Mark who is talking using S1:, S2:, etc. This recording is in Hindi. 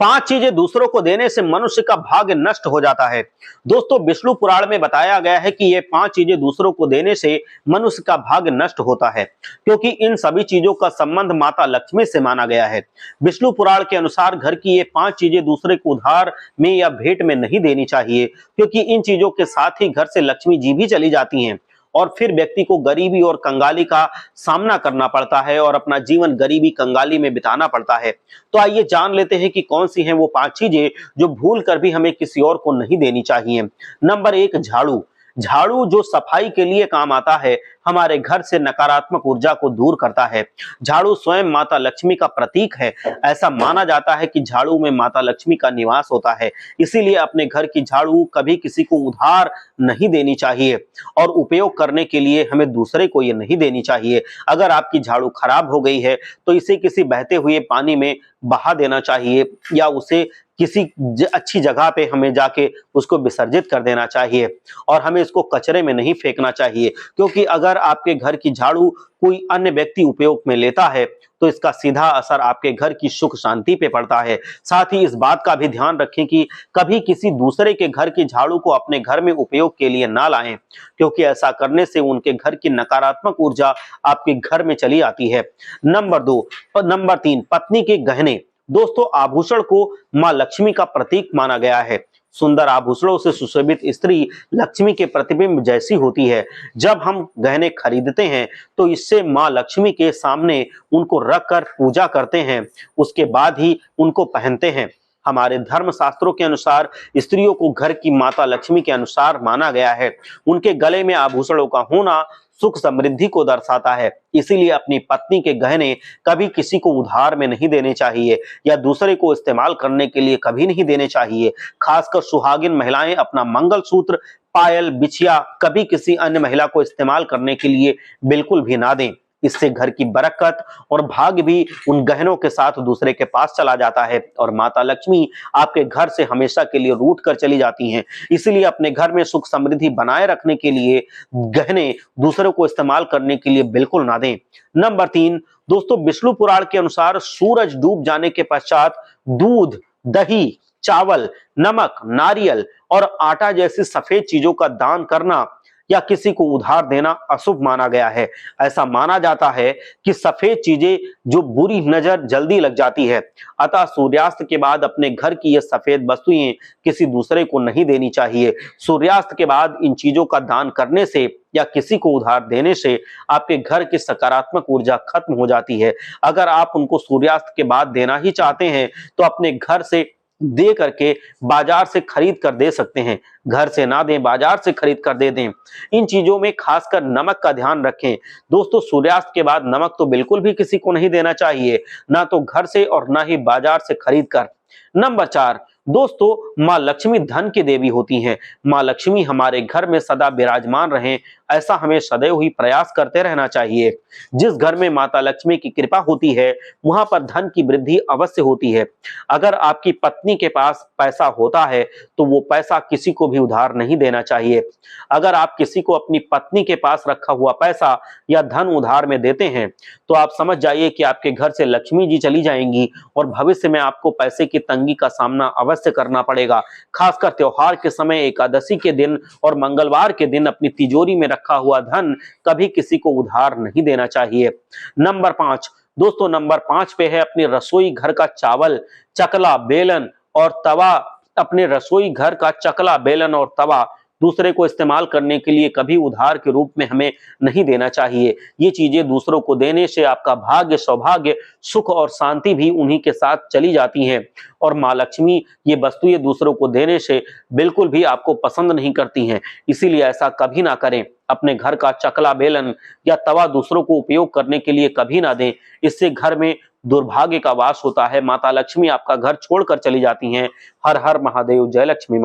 S1: पांच चीजें दूसरों को देने से मनुष्य का भाग्य नष्ट हो जाता है। दोस्तों, विष्णु पुराण में बताया गया है कि ये पांच चीजें दूसरों को देने से मनुष्य का भाग्य नष्ट होता है, क्योंकि इन सभी चीजों का संबंध माता लक्ष्मी से माना गया है। विष्णु पुराण के अनुसार घर की ये पांच चीजें दूसरे को उधार में या भेंट में नहीं देनी चाहिए, क्योंकि इन चीजों के साथ ही घर से लक्ष्मी जी भी चली जाती हैं और फिर व्यक्ति को गरीबी और कंगाली का सामना करना पड़ता है और अपना जीवन गरीबी कंगाली में बिताना पड़ता है। तो आइए जान लेते हैं कि कौन सी हैं वो पांच चीजें जो भूल कर भी हमें किसी और को नहीं देनी चाहिए। नंबर एक, झाड़ू। झाड़ू जो सफाई के लिए काम आता है, हमारे घर से नकारात्मक ऊर्जा को दूर करता है। झाड़ू स्वयं माता लक्ष्मी का प्रतीक है। ऐसा माना जाता है कि झाड़ू में माता लक्ष्मी का निवास होता है, इसीलिए अपने घर की झाड़ू कभी किसी को उधार नहीं देनी चाहिए और उपयोग करने के लिए हमें दूसरे को ये नहीं देनी चाहिए। अगर आपकी झाड़ू खराब हो गई है तो इसे किसी बहते हुए पानी में बहा देना चाहिए या उसे किसी अच्छी जगह पे हमें जाके उसको विसर्जित कर देना चाहिए और हमें इसको कचरे में नहीं फेंकना चाहिए, क्योंकि अगर आपके घर की झाड़ू कोई अन्य व्यक्ति उपयोग में लेता है तो इसका सीधा असर आपके घर की सुख शांति पे पड़ता है। साथ ही इस बात का भी ध्यान रखें कि कभी किसी दूसरे के घर की झाड़ू को अपने घर में उपयोग के लिए ना लाएं, क्योंकि ऐसा करने से उनके घर की नकारात्मक ऊर्जा आपके घर में चली आती है। नंबर तीन, पत्नी के गहने। दोस्तों, आभूषण को मां लक्ष्मी का प्रतीक माना गया है। सुंदर आभूषणों से सुशोभित स्त्री लक्ष्मी के प्रतिबिंब जैसी होती है। जब हम गहने खरीदते हैं तो इससे मां लक्ष्मी के सामने उनको रखकर पूजा करते हैं, उसके बाद ही उनको पहनते हैं। हमारे धर्म शास्त्रों के अनुसार स्त्रियों को घर की माता लक्ष्मी के अनुसार माना गया है। उनके गले में आभूषणों का होना सुख समृद्धि को दर्शाता है, इसीलिए अपनी पत्नी के गहने कभी किसी को उधार में नहीं देने चाहिए या दूसरे को इस्तेमाल करने के लिए कभी नहीं देने चाहिए। खासकर सुहागिन महिलाएं अपना मंगलसूत्र, पायल, बिछिया कभी किसी अन्य महिला को इस्तेमाल करने के लिए बिल्कुल भी ना दें। इससे घर की बरकत और भाग्य भी उन गहनों के साथ दूसरे के पास चला जाता है और माता लक्ष्मी आपके घर से हमेशा के लिए रूठ कर चली जाती हैं। इसलिए अपने घर में सुख समृद्धि बनाए रखने के लिए गहने दूसरों को इस्तेमाल करने के लिए बिल्कुल ना दें। नंबर तीन, दोस्तों, विष्णु पुराण के अनुसार सूरज डूब जाने के पश्चात दूध, दही, चावल, नमक, नारियल और आटा जैसी सफेद चीजों का दान करना या किसी को उधार देना अशुभ माना गया है। ऐसा माना जाता है कि सफेद चीजें जो बुरी नजर जल्दी लग जाती है, अतः सूर्यास्त के बाद अपने घर की ये सफेद वस्तुएं किसी दूसरे को नहीं देनी चाहिए। सूर्यास्त के बाद इन चीजों का दान करने से या किसी को उधार देने से आपके घर की सकारात्मक ऊर्जा खत्म हो जाती है। अगर आप उनको सूर्यास्त के बाद देना ही चाहते हैं तो अपने घर से दे करके बाजार से खरीद कर दे सकते हैं। घर से ना दें, बाजार से खरीद कर दे दें। इन चीजों में खासकर नमक का ध्यान रखें। दोस्तों, सूर्यास्त के बाद नमक तो बिल्कुल भी किसी को नहीं देना चाहिए, ना तो घर से और ना ही बाजार से खरीद कर। नंबर चार, दोस्तों, मां लक्ष्मी धन की देवी होती हैं। मां लक्ष्मी हमारे घर में सदा विराजमान रहें, ऐसा हमें सदैव ही प्रयास करते रहना चाहिए। जिस घर में माता लक्ष्मी की कृपा होती है वहां पर धन की वृद्धि अवश्य होती है। अगर आपकी पत्नी के पास पैसा होता है तो वो पैसा किसी को भी उधार नहीं देना चाहिए। अगर आप किसी को अपनी पत्नी के पास रखा हुआ पैसा या धन उधार में देते हैं तो आप समझ जाइए कि आपके घर से लक्ष्मी जी चली जाएंगी और भविष्य में आपको पैसे की तंगी का सामना अवश्य करना पड़ेगा। खासकर त्योहार के समय, एकादशी के दिन और मंगलवार के दिन अपनी तिजोरी में रखा हुआ धन कभी किसी को उधार नहीं देना चाहिए। नंबर पांच, दोस्तों, नंबर पांच पे है अपनी रसोई घर का चावल, चकला, बेलन और तवा। अपने रसोई घर का चकला, बेलन और तवा दूसरे को इस्तेमाल करने के लिए कभी उधार के रूप में हमें नहीं देना चाहिए। ये चीजें दूसरों को देने से आपका भाग्य, सौभाग्य, सुख और शांति भी उन्हीं के साथ चली जाती हैं और मां लक्ष्मी ये वस्तुएं दूसरों को देने से बिल्कुल भी आपको पसंद नहीं करती हैं। इसीलिए ऐसा कभी ना करें। अपने घर का चकला, बेलन या तवा दूसरों को उपयोग करने के लिए कभी ना दें। इससे घर में दुर्भाग्य का वास होता है। माता लक्ष्मी आपका घर छोड़कर चली जाती हैं। हर हर महादेव। जय लक्ष्मी।